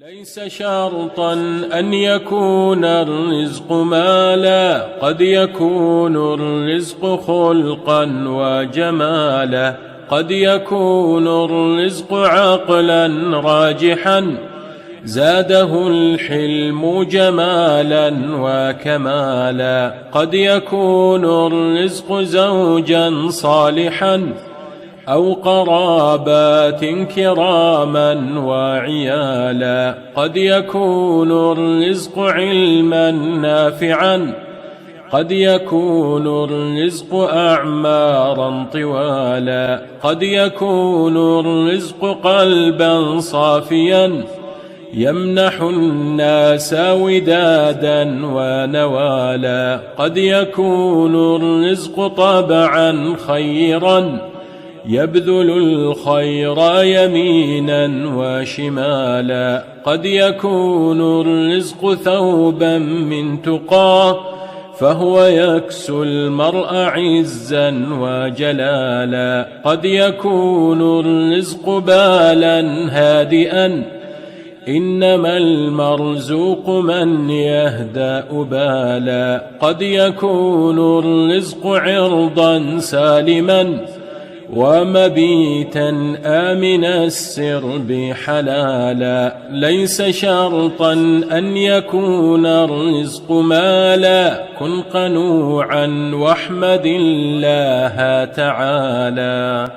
ليس شرطا أن يكون الرزق مالا، قد يكون الرزق خلقا وجمالا، قد يكون الرزق عقلا راجحا زاده الحلم جمالا وكمالا، قد يكون الرزق زوجا صالحا أو قرابات كراما وعيالا، قد يكون الرزق علما نافعا، قد يكون الرزق أعمارا طوالا، قد يكون الرزق قلبا صافيا يمنح الناس ودادا ونوالا، قد يكون الرزق طبعا خيرا يبذل الخير يمينا وشمالا، قد يكون الرزق ثوبا من تقاه فهو يكسو المرء عزا وجلالا، قد يكون الرزق بالا هادئا إنما المرزوق من يهدأ بالا، قد يكون الرزق عرضا سالما ومبيتا آمن السرب حلالا، ليس شرطا أن يكون الرزق مالا، كن قنوعا واحمد الله تعالى.